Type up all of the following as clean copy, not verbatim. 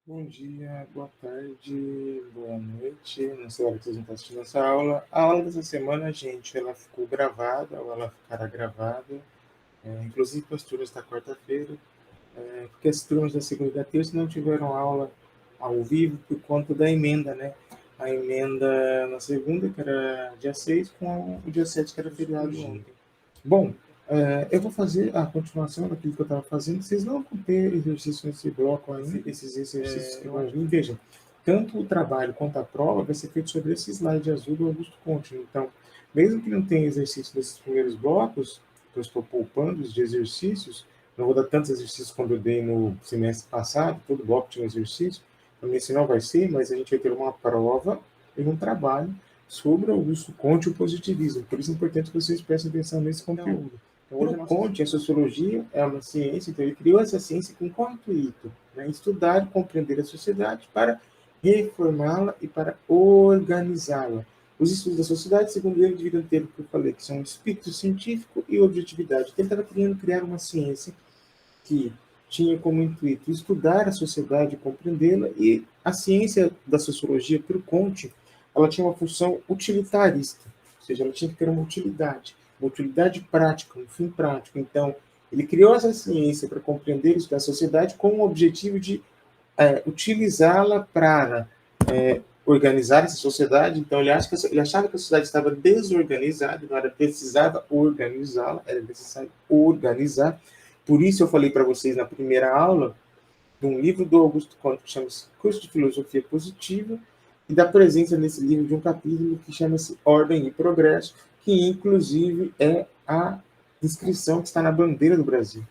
Bom dia, boa tarde, boa noite. Não sei a hora que vocês vão estar assistindo essa aula. A aula dessa semana, gente, ela ficou gravada, ou ela ficará gravada, inclusive para as turmas da quarta-feira, porque as turmas da segunda e da terça não tiveram aula ao vivo por conta da emenda, né? A emenda na segunda, que era dia 6, com o dia 7, que era feriado ontem. Bom, eu vou fazer a continuação daquilo que eu estava fazendo. Vocês não vão ter exercício nesse bloco ainda, esses exercícios que vão vir. Vejam, tanto o trabalho quanto a prova vai ser feito sobre esse slide azul do Augusto Conte. Então, mesmo que não tenha exercício desses primeiros blocos, que eu estou poupando os de exercícios, não vou dar tantos exercícios quando eu dei no semestre passado, todo bloco tinha um exercício, então esse não vai ser, mas a gente vai ter uma prova e um trabalho sobre Augusto Conte e o positivismo. Por isso é importante que vocês prestem atenção nesse conteúdo. Para o Conte, a sociologia é uma ciência, então ele criou essa ciência com qual intuito? Né? Estudar e compreender a sociedade para reformá-la e para organizá-la. Os estudos da sociedade, segundo ele, deviam ter o que eu falei, que são o espírito científico e objetividade. Então, ele estava querendo criar uma ciência que tinha como intuito estudar a sociedade, compreendê-la, e a ciência da sociologia, para o Conte, ela tinha uma função utilitarista, ou seja, ela tinha que ter uma utilidade prática, um fim prático. Então, ele criou essa ciência para compreender e estudar a sociedade com o objetivo de utilizá-la para organizar essa sociedade. Então, ele achava que a sociedade estava desorganizada, então era precisava organizá-la, era necessário organizar. Por isso eu falei para vocês na primeira aula de um livro do Augusto Conte que chama-se Curso de Filosofia Positiva, e da presença nesse livro de um capítulo que chama-se Ordem e Progresso, que inclusive é a inscrição que está na bandeira do Brasil.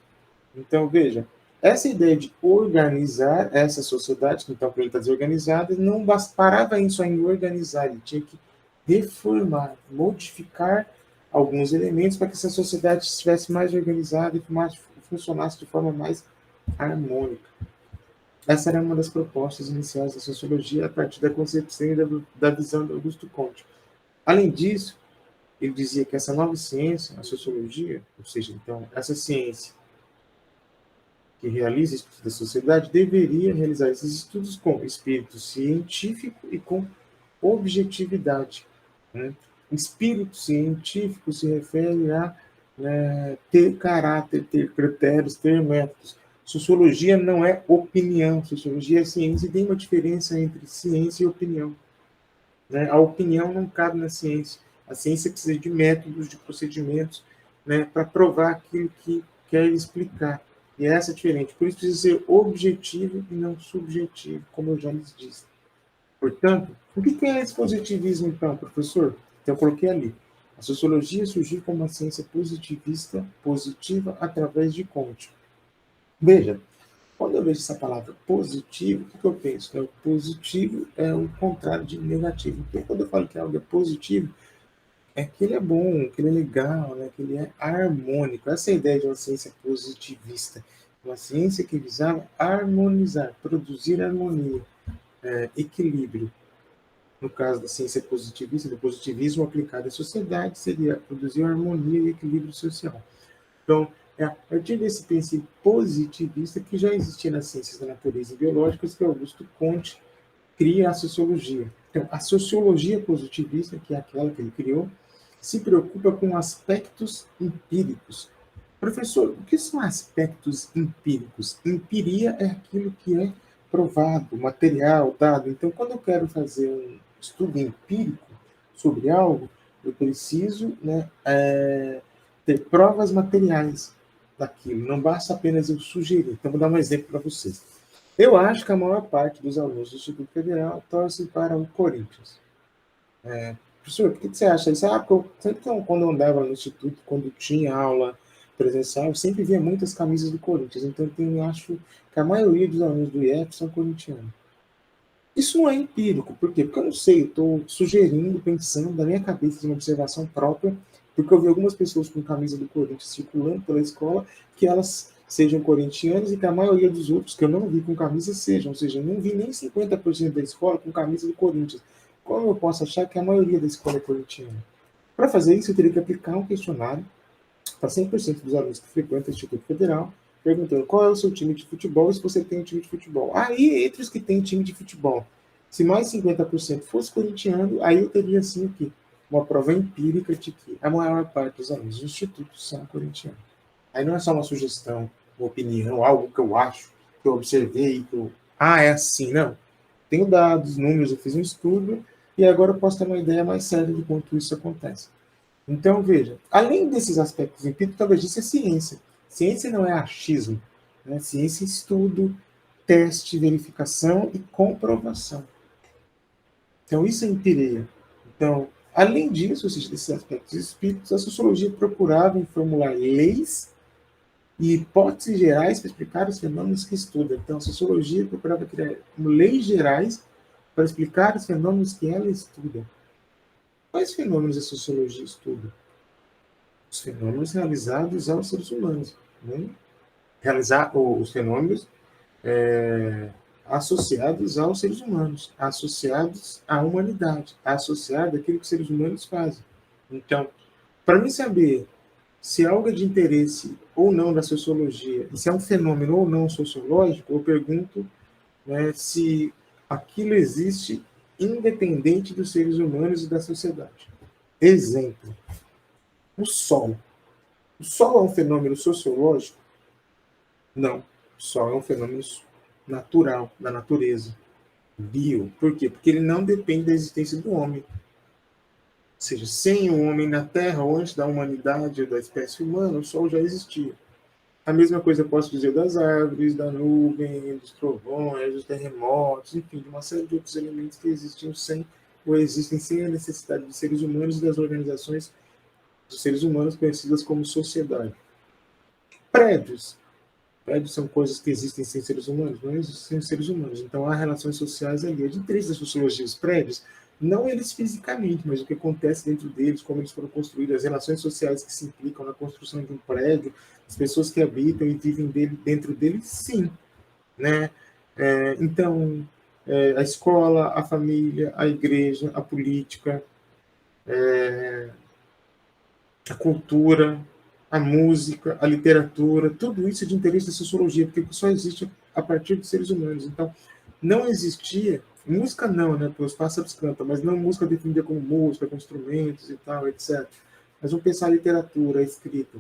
Então, veja, essa ideia de organizar essa sociedade, que então ele está desorganizada, não parava só em organizar, ele tinha que reformar, modificar alguns elementos para que essa sociedade estivesse mais organizada e funcionasse de forma mais harmônica. Essa era uma das propostas iniciais da sociologia a partir da concepção e da visão de Augusto Comte. Além disso, ele dizia que essa nova ciência, a sociologia, ou seja, então, essa ciência que realiza estudos da sociedade, deveria realizar esses estudos com espírito científico e com objetividade. Né? Espírito científico se refere a ter caráter, ter critérios, ter métodos. Sociologia não é opinião, sociologia é ciência e tem uma diferença entre ciência e opinião. Né? A opinião não cabe na ciência. A ciência precisa de métodos, de procedimentos, né, para provar aquilo que quer explicar. E essa é diferente. Por isso precisa ser objetivo e não subjetivo, como eu já lhes disse. Portanto, o que é esse positivismo, então, professor? Então, eu coloquei ali. A sociologia surgiu como uma ciência positivista, positiva, através de Comte. Veja, quando eu vejo essa palavra positivo, o que eu penso? O positivo é o contrário de negativo. Então, quando eu falo que algo é positivo, é que ele é bom, que ele é legal, né? Que ele é harmônico. Essa é a ideia de uma ciência positivista. Uma ciência que visava harmonizar, produzir harmonia, equilíbrio. No caso da ciência positivista, do positivismo aplicado à sociedade, seria produzir harmonia e equilíbrio social. Então, é a partir desse princípio positivista que já existia nas ciências da natureza e biológicas que Augusto Comte cria a sociologia. Então, a sociologia positivista, que é aquela que ele criou, se preocupa com aspectos empíricos. Professor, o que são aspectos empíricos? Empiria é aquilo que é provado, material, dado. Então, quando eu quero fazer um estudo empírico sobre algo, eu preciso ter provas materiais daquilo. Não basta apenas eu sugerir. Então, vou dar um exemplo para vocês. Eu acho que a maior parte dos alunos do Instituto Federal torcem para o Corinthians. Professor, o que você acha disso? Sempre que quando eu andava no Instituto, quando tinha aula presencial, eu sempre via muitas camisas do Corinthians. Então, eu acho que a maioria dos alunos do IF são corintianos. Isso não é empírico. Por quê? Porque eu não sei, eu estou sugerindo, pensando, da minha cabeça, de uma observação própria, porque eu vi algumas pessoas com camisa do Corinthians circulando pela escola, que elas sejam corintianas e que a maioria dos outros, que eu não vi com camisa, sejam. Ou seja, eu não vi nem 50% da escola com camisa do Corinthians. Como eu posso achar que a maioria da escola é corintiana? Para fazer isso, eu teria que aplicar um questionário para 100% dos alunos que frequentam o Instituto Federal, perguntando qual é o seu time de futebol e se você tem um time de futebol. Aí, entre os que têm time de futebol, se mais 50% fosse corintiano, aí eu teria, assim, aqui, uma prova empírica de que a maior parte dos alunos do Instituto são corintianos. Aí não é só uma sugestão, uma opinião, algo que eu acho, que eu observei, que eu... Ah, é assim, não. Tenho dados, números, eu fiz um estudo, e agora eu posso ter uma ideia mais séria de quanto isso acontece. Então, veja, além desses aspectos empíricos, talvez isso é ciência. Ciência não é achismo. Né? Ciência é estudo, teste, verificação e comprovação. Então, isso é empiria. Então, além disso, esses aspectos espíritos, a sociologia procurava em formular leis e hipóteses gerais para explicar os fenômenos que estuda. Então, a sociologia procurava criar leis gerais para explicar os fenômenos que ela estuda. Quais fenômenos a sociologia estuda? Os fenômenos realizados aos seres humanos. Né? Realizar os fenômenos associados aos seres humanos, associados à humanidade, associados àquilo que os seres humanos fazem. Então, para mim saber se algo é de interesse ou não da sociologia, e se é um fenômeno ou não sociológico, eu pergunto, né, se aquilo existe independente dos seres humanos e da sociedade. Exemplo, o Sol. O Sol é um fenômeno sociológico? Não. O Sol é um fenômeno natural, da natureza. Bio. Por quê? Porque ele não depende da existência do homem. Ou seja, sem o homem na Terra, ou antes da humanidade ou da espécie humana, o Sol já existia. A mesma coisa eu posso dizer das árvores, da nuvem, dos trovões, dos terremotos, enfim, de uma série de outros elementos que existiam sem, ou existem sem a necessidade de seres humanos e das organizações dos seres humanos conhecidas como sociedade. Prédios. Prédios são coisas que existem sem seres humanos, não existem sem seres humanos. Então há relações sociais ali. É de interesse da sociologia, os prédios, não eles fisicamente, mas o que acontece dentro deles, como eles foram construídos, as relações sociais que se implicam na construção de um prédio, as pessoas que habitam e vivem dentro dele, sim. Né? Então, a escola, a família, a igreja, a política, a cultura, a música, a literatura, tudo isso é de interesse da sociologia, porque só existe a partir dos seres humanos. Então, não existia, música não, né, porque os pássaros cantam, mas não música definida como música, com instrumentos e tal, etc. Mas vamos pensar a literatura, a escrita.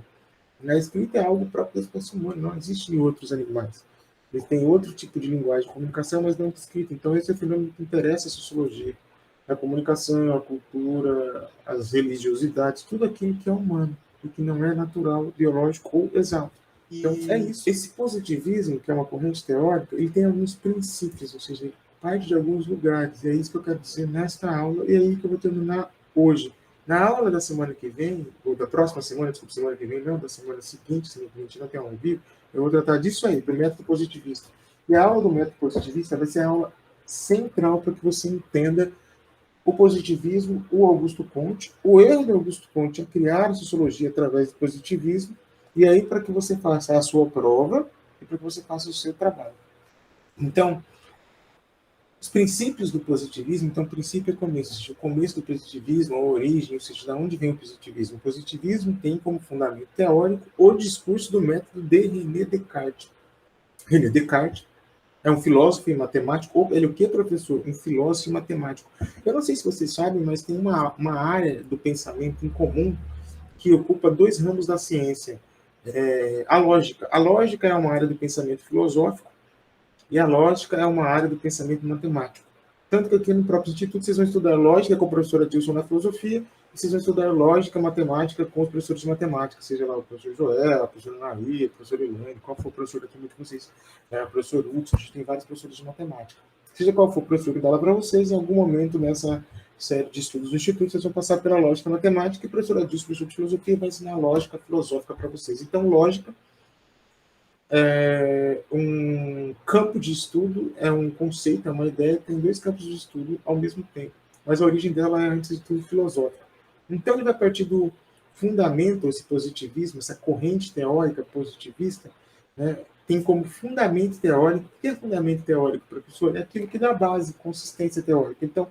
A escrita é algo próprio da espécie humana, não existe em outros animais. Eles têm outro tipo de linguagem de comunicação, mas não de escrita. Então, esse é o fenômeno que interessa a sociologia. A comunicação, a cultura, as religiosidades, tudo aquilo que é humano e que não é natural, biológico ou exato. Então, é isso. Esse positivismo, que é uma corrente teórica, ele tem alguns princípios, ou seja, ele parte de alguns lugares. E é isso que eu quero dizer nesta aula, e é aí que eu vou terminar hoje. Na aula da semana que vem, ou da próxima semana, desculpa, semana que vem, não, da semana seguinte, semana que a gente não tem aula ao vivo, eu vou tratar disso aí, do método positivista. E a aula do método positivista vai ser a aula central para que você entenda o positivismo, o Augusto Comte, o erro do Augusto Comte é criar a sociologia através do positivismo, e aí para que você faça a sua prova e para que você faça o seu trabalho. Então, os princípios do positivismo, então, o princípio é começo. O começo do positivismo, a origem, ou seja, de onde vem o positivismo? O positivismo tem como fundamento teórico o discurso do método de René Descartes. René Descartes é um filósofo e matemático, ou ele é o que, professor? Um filósofo e matemático. Eu não sei se vocês sabem, mas tem uma área do pensamento em comum que ocupa dois ramos da ciência. A lógica. A lógica é uma área do pensamento filosófico, e a lógica é uma área do pensamento matemático. Tanto que aqui no próprio instituto vocês vão estudar lógica com a professora Dilson na filosofia, e vocês vão estudar lógica matemática com os professores de matemática, seja lá o professor Joel, a professora Naí, a professora Ilane, qual for o professor aqui muito de vocês, o professor Lux, a gente tem vários professores de matemática. Seja qual for o professor que dá lá para vocês, em algum momento nessa série de estudos do instituto, vocês vão passar pela lógica matemática, e a professora Dilson, professor de filosofia, vai ensinar lógica filosófica para vocês. Então, lógica um campo de estudo, é um conceito, é uma ideia, tem dois campos de estudo ao mesmo tempo, mas a origem dela é antes de tudo filosófica. Então ele vai partir do fundamento, esse positivismo, essa corrente teórica positivista, né, tem como fundamento teórico. O que é fundamento teórico, professor? É aquilo que dá base, consistência teórica. Então,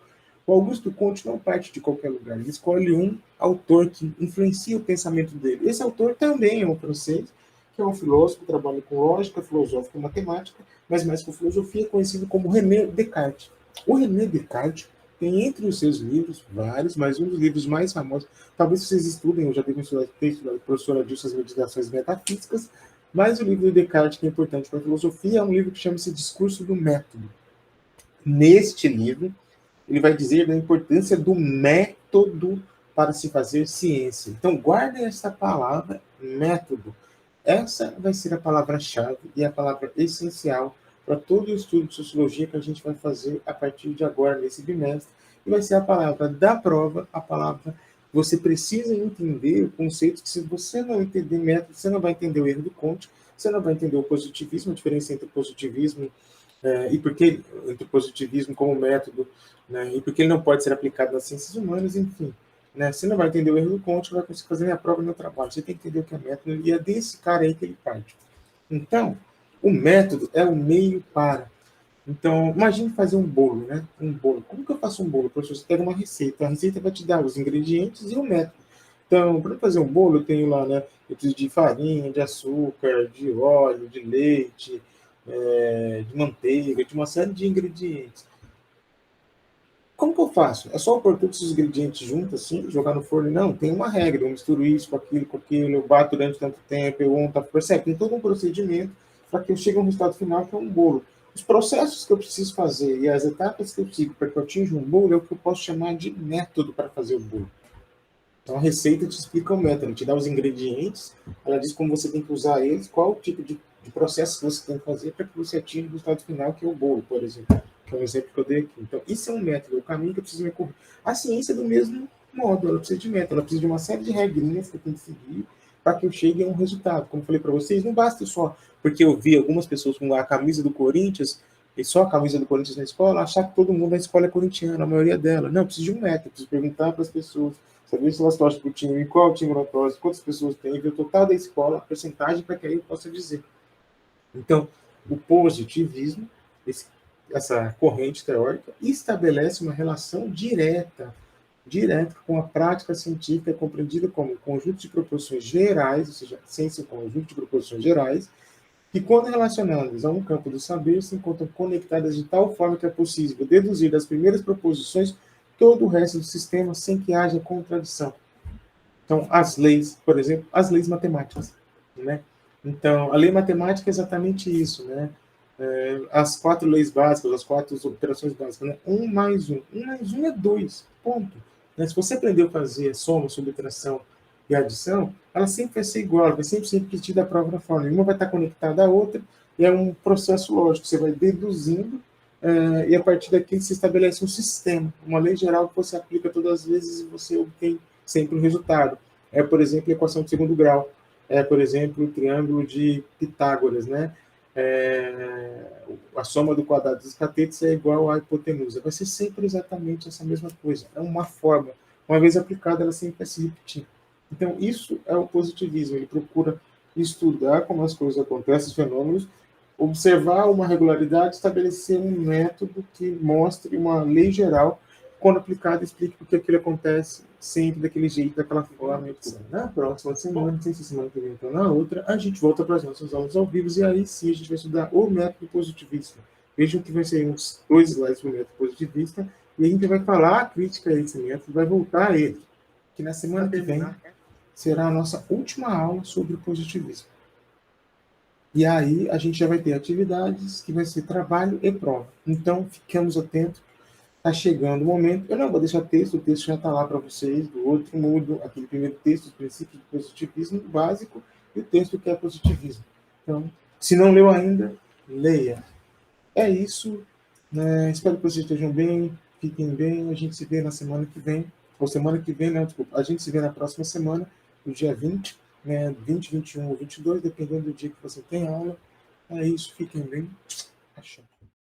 o Augusto Comte não parte de qualquer lugar, ele escolhe um autor que influencia o pensamento dele. Esse autor também é um francês, que é um filósofo que trabalha com lógica filosófica e matemática, mas mais com filosofia, conhecido como René Descartes. O René Descartes tem entre os seus livros, vários, mas um dos livros mais famosos, talvez vocês estudem, eu já devem ter estudado, a professora Dilson, as Meditações Metafísicas, mas o livro de Descartes, que é importante para a filosofia, é um livro que chama-se Discurso do Método. Neste livro, ele vai dizer da importância do método para se fazer ciência. Então, guardem essa palavra, método. Essa vai ser a palavra-chave e a palavra essencial para todo o estudo de sociologia que a gente vai fazer a partir de agora, nesse bimestre. E vai ser a palavra da prova, a palavra você precisa entender o conceito que se você não entender método, você não vai entender o erro do Comte, você não vai entender o positivismo, a diferença entre positivismo e porque entre o positivismo como método, né, e porque ele não pode ser aplicado nas ciências humanas, enfim. Né, você não vai entender o erro do Comte, não vai conseguir fazer a prova no trabalho. Você tem que entender o que é método, e é desse cara aí que ele parte. Então, o método é o meio para. Então, imagine fazer um bolo, né? Um bolo. Como que eu faço um bolo? Professor, você pega uma receita. A receita vai te dar os ingredientes e o método. Então, para fazer um bolo, eu tenho lá, né? Eu preciso de farinha, de açúcar, de óleo, de leite, de manteiga, de uma série de ingredientes. Como que eu faço? É só pôr todos os ingredientes juntos, assim, jogar no forno? Não, tem uma regra. Eu misturo isso com aquilo, eu bato durante tanto tempo, eu unto, percebe? Tem todo um procedimento para que eu chegue a um resultado final que é um bolo. Os processos que eu preciso fazer e as etapas que eu sigo para que eu atinja um bolo é o que eu posso chamar de método para fazer o bolo. Então, a receita te explica o método, te dá os ingredientes, ela diz como você tem que usar eles, qual o tipo de processo que você tem que fazer para que você atinja o resultado final, que é o bolo, por exemplo, que é um exemplo que eu dei aqui. Então, isso é um método, é o caminho que eu preciso me correr. A ciência é do mesmo modo, ela precisa de método, ela precisa de uma série de regrinhas que eu tenho que seguir para que eu chegue a um resultado. Como eu falei para vocês, não basta só porque eu vi algumas pessoas com a camisa do Corinthians, e só a camisa do Corinthians na escola, achar que todo mundo na escola é corintiano, a maioria dela. Não, eu preciso de um método, eu preciso perguntar para as pessoas, saber se elas torcem para o time, qual time ela torce, quantas pessoas tem, ver o total da escola, a porcentagem, para que aí eu possa dizer. Então, o positivismo, essa corrente teórica, estabelece uma relação direta com a prática científica, compreendida como conjunto de proporções gerais, ou seja, ciência é um conjunto de proporções gerais, que, quando relacionadas a um campo do saber, se encontram conectadas de tal forma que é possível deduzir das primeiras proposições todo o resto do sistema sem que haja contradição. Então, as leis, por exemplo, as leis matemáticas, né? Então, a lei matemática é exatamente isso, né? As 4 leis básicas, as 4 operações básicas, né? 1 mais 1. 1 mais 1 é 2, ponto. Né? Se você aprendeu a fazer soma, subtração e adição, ela sempre vai ser igual, ela vai sempre ser repetida da própria forma. Uma vai estar conectada à outra, e é um processo lógico. Você vai deduzindo, e a partir daqui se estabelece um sistema, uma lei geral que você aplica todas as vezes e você obtém sempre um resultado. Por exemplo, a equação de segundo grau. Por exemplo, o triângulo de Pitágoras, né? A soma do quadrado dos catetos é igual à hipotenusa. Vai ser sempre exatamente essa mesma coisa. É uma forma. Uma vez aplicada, ela sempre vai se repetir. Então, isso é o positivismo. Ele procura estudar como as coisas acontecem, os fenômenos, observar uma regularidade, estabelecer um método que mostre uma lei geral, quando aplicado, explique porque aquilo acontece sempre daquele jeito, daquela forma. Na próxima semana, não sei se semana que vem então na outra, a gente volta para as nossas aulas ao vivo, e aí sim a gente vai estudar o método positivista. Vejam que vai ser uns 2 slides para o método positivista, e a gente vai falar a crítica a esse método, vai voltar a ele, que na semana que vem será a nossa última aula sobre o positivismo. E aí a gente já vai ter atividades que vai ser trabalho e prova. Então, ficamos atentos. Está chegando o momento. Eu não vou deixar texto, o texto já está lá para vocês, do outro mudo, aquele primeiro texto, os princípios do positivismo básico, e o texto que é positivismo. Então, se não leu ainda, leia. É isso. Né? Espero que vocês estejam bem, fiquem bem. A gente se vê na semana que vem. Ou semana que vem, não, desculpa. A gente se vê na próxima semana, no dia 20, né? 20, 21 ou 22, dependendo do dia que você tem aula. É isso, fiquem bem. Achou.